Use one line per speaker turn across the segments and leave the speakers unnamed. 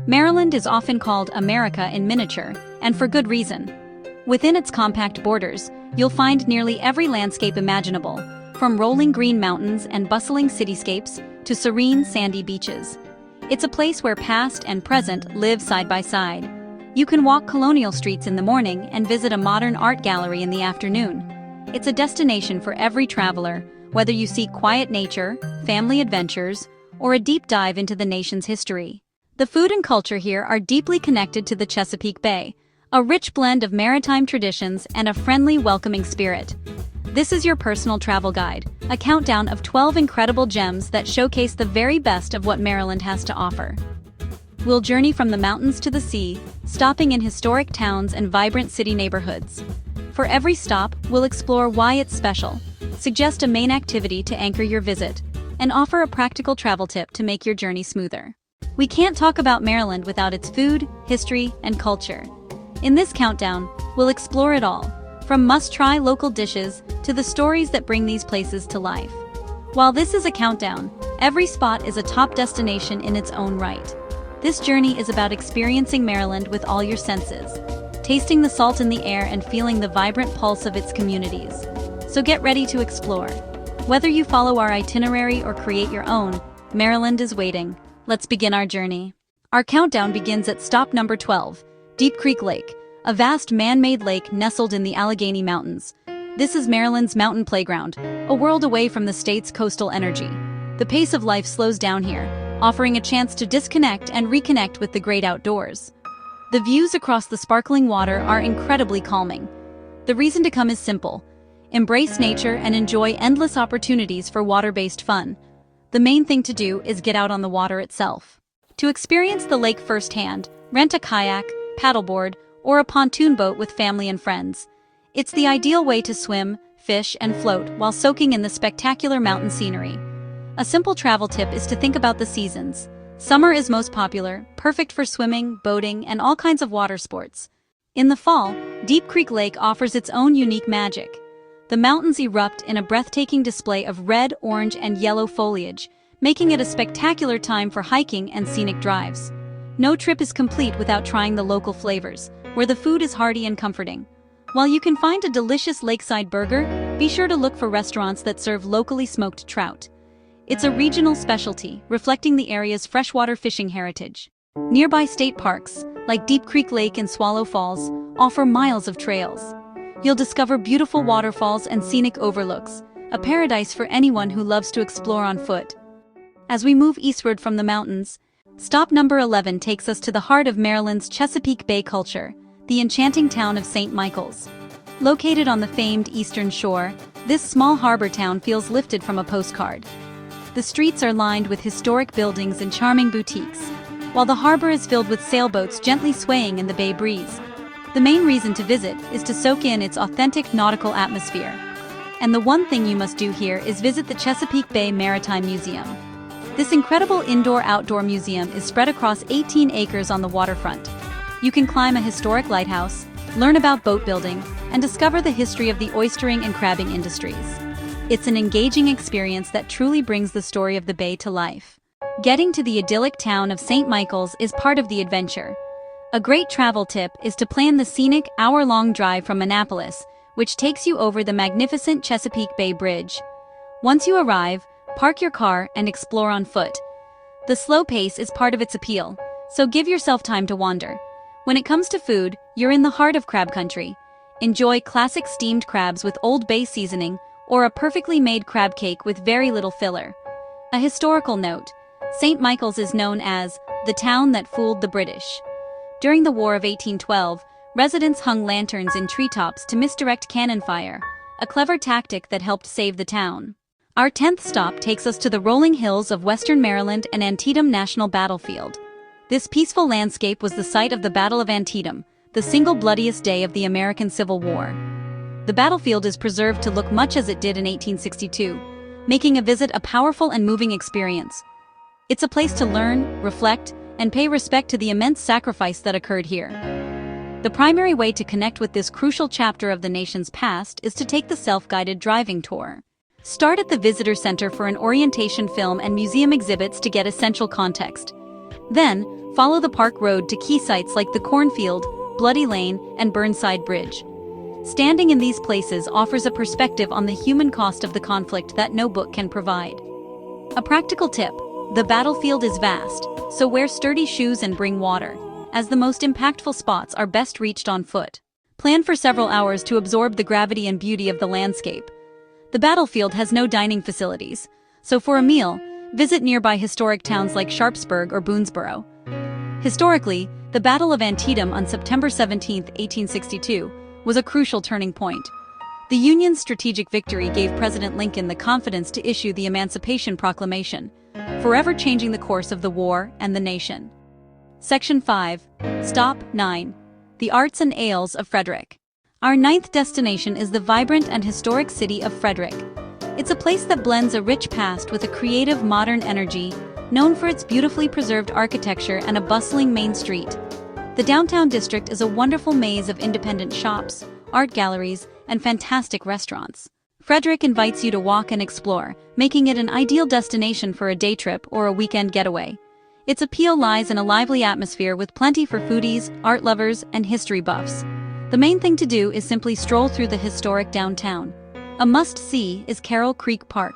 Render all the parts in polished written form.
Maryland is often called America in miniature, and for good reason. Within its compact borders, you'll find nearly every landscape imaginable, from rolling green mountains and bustling cityscapes to serene sandy beaches. It's a place where past and present live side by side. You can walk colonial streets in the morning and visit a modern art gallery in the afternoon. It's a destination for every traveler, whether you seek quiet nature, family adventures, or a deep dive into the nation's history. The food and culture here are deeply connected to the Chesapeake Bay, a rich blend of maritime traditions and a friendly, welcoming spirit. This is your personal travel guide, a countdown of 12 incredible gems that showcase the very best of what Maryland has to offer. We'll journey from the mountains to the sea, stopping in historic towns and vibrant city neighborhoods. For every stop, we'll explore why it's special, suggest a main activity to anchor your visit, and offer a practical travel tip to make your journey smoother. We can't talk about Maryland without its food, history, and culture. In this countdown, we'll explore it all, from must-try local dishes to the stories that bring these places to life. While this is a countdown, every spot is a top destination in its own right. This journey is about experiencing Maryland with all your senses, tasting the salt in the air and feeling the vibrant pulse of its communities. So get ready to explore. Whether you follow our itinerary or create your own, Maryland is waiting. Let's begin our journey. Our countdown begins at stop number 12, Deep Creek Lake, a vast man-made lake nestled in the Allegheny Mountains. This is Maryland's mountain playground, a world away from the state's coastal energy. The pace of life slows down here, offering a chance to disconnect and reconnect with the great outdoors. The views across the sparkling water are incredibly calming. The reason to come is simple: embrace nature and enjoy endless opportunities for water-based fun. The main thing to do is get out on the water itself. To experience the lake firsthand, rent a kayak, paddleboard, or a pontoon boat with family and friends. It's the ideal way to swim, fish, and float while soaking in the spectacular mountain scenery. A simple travel tip is to think about the seasons. Summer is most popular, perfect for swimming, boating, and all kinds of water sports. In the fall, Deep Creek Lake offers its own unique magic. The mountains erupt in a breathtaking display of red, orange, and yellow foliage, making it a spectacular time for hiking and scenic drives. No trip is complete without trying the local flavors, where the food is hearty and comforting. While you can find a delicious lakeside burger, be sure to look for restaurants that serve locally smoked trout. It's a regional specialty, reflecting the area's freshwater fishing heritage. Nearby state parks, like Deep Creek Lake and Swallow Falls, offer miles of trails. You'll discover beautiful waterfalls and scenic overlooks, a paradise for anyone who loves to explore on foot. As we move eastward from the mountains, stop number 11 takes us to the heart of Maryland's Chesapeake Bay culture, the enchanting town of St. Michael's. Located on the famed Eastern Shore, this small harbor town feels lifted from a postcard. The streets are lined with historic buildings and charming boutiques, while the harbor is filled with sailboats gently swaying in the bay breeze. The main reason to visit is to soak in its authentic nautical atmosphere. And the one thing you must do here is visit the Chesapeake Bay Maritime Museum. This incredible indoor-outdoor museum is spread across 18 acres on the waterfront. You can climb a historic lighthouse, learn about boat building, and discover the history of the oystering and crabbing industries. It's an engaging experience that truly brings the story of the bay to life. Getting to the idyllic town of St. Michael's is part of the adventure. A great travel tip is to plan the scenic hour-long drive from Annapolis, which takes you over the magnificent Chesapeake Bay Bridge. Once you arrive, park your car and explore on foot. The slow pace is part of its appeal, so give yourself time to wander. When it comes to food, you're in the heart of crab country. Enjoy classic steamed crabs with Old Bay seasoning, or a perfectly made crab cake with very little filler. A historical note: St. Michael's is known as the town that fooled the British. During the War of 1812, residents hung lanterns in treetops to misdirect cannon fire, a clever tactic that helped save the town. Our 10th stop takes us to the rolling hills of western Maryland and Antietam National Battlefield. This peaceful landscape was the site of the Battle of Antietam, the single bloodiest day of the American Civil War. The battlefield is preserved to look much as it did in 1862, making a visit a powerful and moving experience. It's a place to learn, reflect, and pay respect to the immense sacrifice that occurred here. The primary way to connect with this crucial chapter of the nation's past is to take the self-guided driving tour. Start at the visitor center for an orientation film and museum exhibits to get essential context. Then, follow the park road to key sites like the Cornfield, Bloody Lane, and Burnside Bridge. Standing in these places offers a perspective on the human cost of the conflict that no book can provide. A practical tip: the battlefield is vast, so wear sturdy shoes and bring water, as the most impactful spots are best reached on foot. Plan for several hours to absorb the gravity and beauty of the landscape. The battlefield has no dining facilities, so for a meal, visit nearby historic towns like Sharpsburg or Boonesboro. Historically, the Battle of Antietam on September 17, 1862, was a crucial turning point. The Union's strategic victory gave President Lincoln the confidence to issue the Emancipation Proclamation, forever changing the course of the war and the nation. Section 5. Stop 9. The Arts and Ales of Frederick. Our 9th destination is the vibrant and historic city of Frederick. It's a place that blends a rich past with a creative modern energy, known for its beautifully preserved architecture and a bustling main street. The downtown district is a wonderful maze of independent shops, art galleries, and fantastic restaurants. Frederick invites you to walk and explore, making it an ideal destination for a day trip or a weekend getaway. Its appeal lies in a lively atmosphere with plenty for foodies, art lovers, and history buffs. The main thing to do is simply stroll through the historic downtown. A must-see is Carroll Creek Park,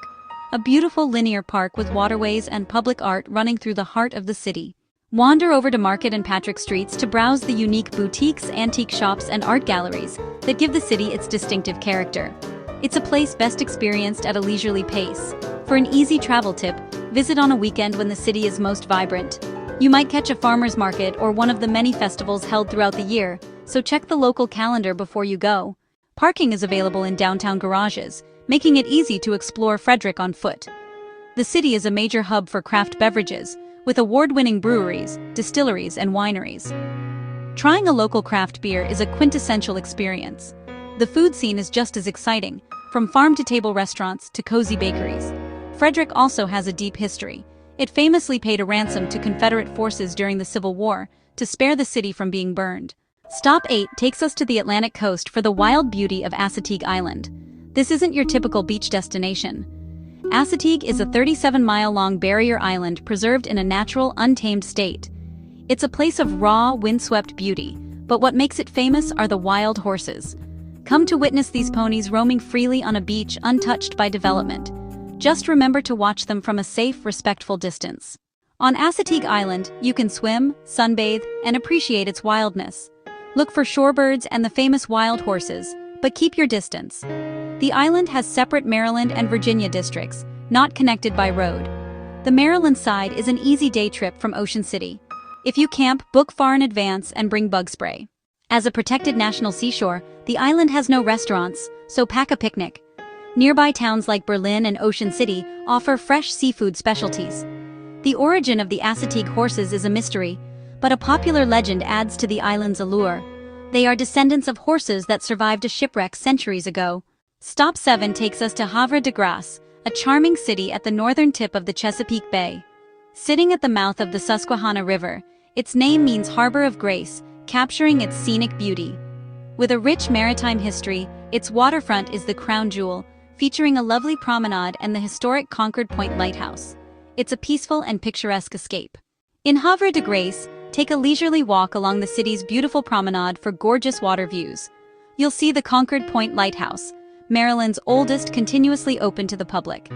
a beautiful linear park with waterways and public art running through the heart of the city. Wander over to Market and Patrick Streets to browse the unique boutiques, antique shops, and art galleries that give the city its distinctive character. It's a place best experienced at a leisurely pace. For an easy travel tip, visit on a weekend when the city is most vibrant. You might catch a farmer's market or one of the many festivals held throughout the year, so check the local calendar before you go. Parking is available in downtown garages, making it easy to explore Frederick on foot. The city is a major hub for craft beverages, with award-winning breweries, distilleries, and wineries. Trying a local craft beer is a quintessential experience. The food scene is just as exciting, from farm-to-table restaurants to cozy bakeries. Frederick also has a deep history. It famously paid a ransom to Confederate forces during the Civil War to spare the city from being burned. Stop 8 takes us to the Atlantic coast for the wild beauty of Assateague Island. This isn't your typical beach destination. Assateague is a 37-mile-long barrier island preserved in a natural, untamed state. It's a place of raw, windswept beauty, but what makes it famous are the wild horses. Come to witness these ponies roaming freely on a beach untouched by development. Just remember to watch them from a safe, respectful distance. On Assateague Island, you can swim, sunbathe, and appreciate its wildness. Look for shorebirds and the famous wild horses, but keep your distance. The island has separate Maryland and Virginia districts, not connected by road. The Maryland side is an easy day trip from Ocean City. If you camp, book far in advance and bring bug spray. As a protected national seashore, the island has no restaurants, so pack a picnic. Nearby towns like Berlin and Ocean City offer fresh seafood specialties. The origin of the Assateague horses is a mystery, but a popular legend adds to the island's allure. They are descendants of horses that survived a shipwreck centuries ago. Stop 7 takes us to Havre de Grace, a charming city at the northern tip of the Chesapeake Bay. Sitting at the mouth of the Susquehanna River, its name means Harbor of Grace, capturing its scenic beauty. With a rich maritime history, its waterfront is the crown jewel, featuring a lovely promenade and the historic Concord Point Lighthouse. It's a peaceful and picturesque escape. In Havre de Grace, take a leisurely walk along the city's beautiful promenade for gorgeous water views. You'll see the Concord Point Lighthouse, Maryland's oldest continuously open to the public.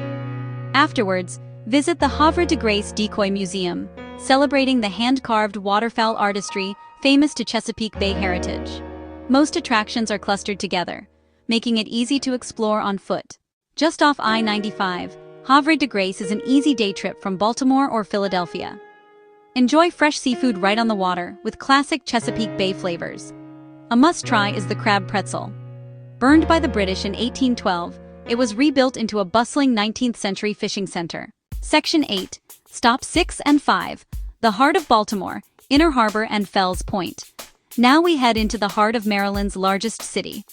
Afterwards, visit the Havre de Grace Decoy Museum, celebrating the hand-carved waterfowl artistry famous to Chesapeake Bay heritage. Most attractions are clustered together, making it easy to explore on foot. Just off I-95, Havre de Grace is an easy day trip from Baltimore or Philadelphia. Enjoy fresh seafood right on the water with classic Chesapeake Bay flavors. A must-try is the crab pretzel. Burned by the British in 1812, it was rebuilt into a bustling 19th-century fishing center. Section 8. Stop 6 and 5. The heart of Baltimore, Inner Harbor and Fells Point. Now we head into the heart of Maryland's largest city.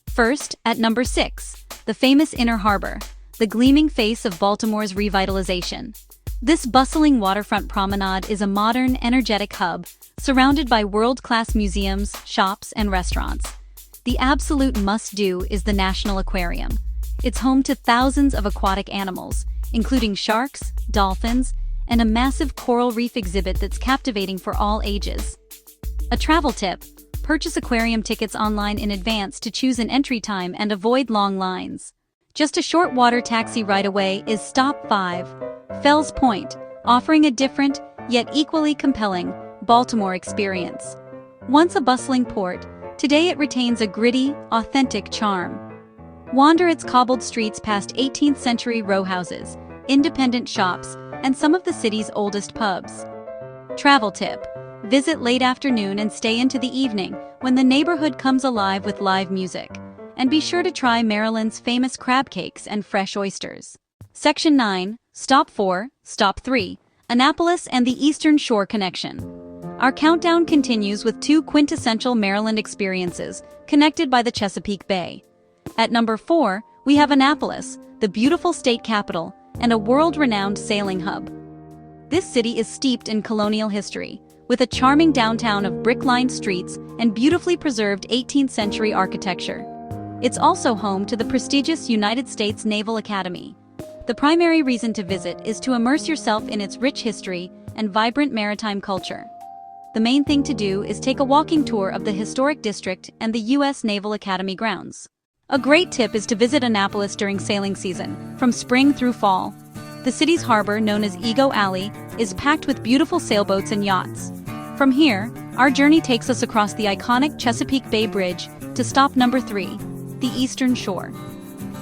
First, at number 6, the famous Inner Harbor, the gleaming face of Baltimore's revitalization. This bustling waterfront promenade is a modern, energetic hub, surrounded by world-class museums, shops, and restaurants. The absolute must-do is the National Aquarium. It's home to thousands of aquatic animals, including sharks, dolphins, and a massive coral reef exhibit that's captivating for all ages. A travel tip: purchase aquarium tickets online in advance to choose an entry time and avoid long lines. Just a short water taxi ride away is Stop 5, Fells Point, offering a different, yet equally compelling, Baltimore experience. Once a bustling port, today it retains a gritty, authentic charm. Wander its cobbled streets past 18th-century row houses, independent shops, and some of the city's oldest pubs. Travel tip: visit late afternoon and stay into the evening when the neighborhood comes alive with live music. And be sure to try Maryland's famous crab cakes and fresh oysters. Section 9, Stop 4, Stop 3, Annapolis and the Eastern Shore Connection. Our countdown continues with two quintessential Maryland experiences connected by the Chesapeake Bay. At number 4, we have Annapolis, the beautiful state capital, and a world-renowned sailing hub. This city is steeped in colonial history, with a charming downtown of brick-lined streets and beautifully preserved 18th-century architecture. It's also home to the prestigious United States Naval Academy. The primary reason to visit is to immerse yourself in its rich history and vibrant maritime culture. The main thing to do is take a walking tour of the historic district and the U.S. Naval Academy grounds. A great tip is to visit Annapolis during sailing season, from spring through fall. The city's harbor, known as Ego Alley, is packed with beautiful sailboats and yachts. From here, our journey takes us across the iconic Chesapeake Bay Bridge to stop number 3, the Eastern Shore.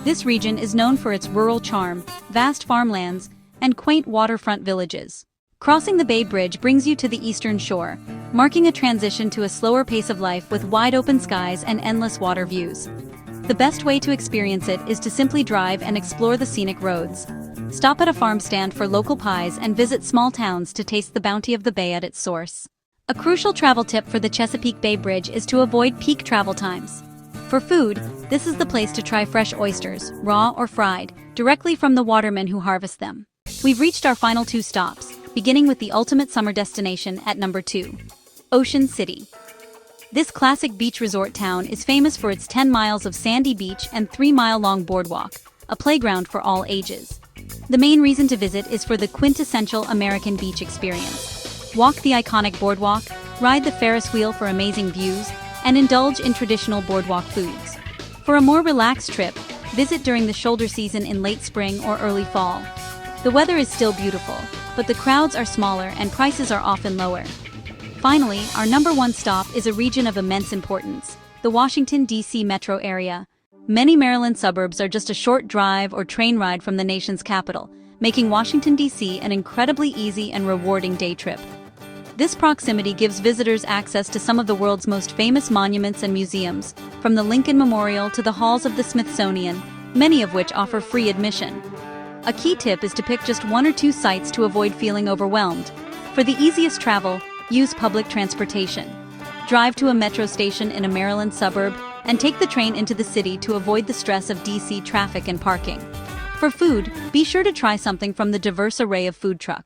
This region is known for its rural charm, vast farmlands, and quaint waterfront villages. Crossing the Bay Bridge brings you to the Eastern Shore, marking a transition to a slower pace of life with wide-open skies and endless water views. The best way to experience it is to simply drive and explore the scenic roads. Stop at a farm stand for local pies and visit small towns to taste the bounty of the bay at its source. A crucial travel tip for the Chesapeake Bay Bridge is to avoid peak travel times. For food, this is the place to try fresh oysters, raw or fried, directly from the watermen who harvest them. We've reached our final 2 stops, beginning with the ultimate summer destination at number 2, Ocean City. This classic beach resort town is famous for its 10 miles of sandy beach and 3-mile-long boardwalk, a playground for all ages. The main reason to visit is for the quintessential American beach experience. Walk the iconic boardwalk, ride the Ferris wheel for amazing views, and indulge in traditional boardwalk foods. For a more relaxed trip, visit during the shoulder season in late spring or early fall. The weather is still beautiful, but the crowds are smaller and prices are often lower. Finally, our number 1 stop is a region of immense importance, the Washington, D.C. metro area. Many Maryland suburbs are just a short drive or train ride from the nation's capital, making Washington, D.C. an incredibly easy and rewarding day trip. This proximity gives visitors access to some of the world's most famous monuments and museums, from the Lincoln Memorial to the halls of the Smithsonian, many of which offer free admission. A key tip is to pick just 1 or 2 sites to avoid feeling overwhelmed. For the easiest travel, use public transportation. Drive to a metro station in a Maryland suburb and take the train into the city to avoid the stress of DC traffic and parking. For food, be sure to try something from the diverse array of food trucks.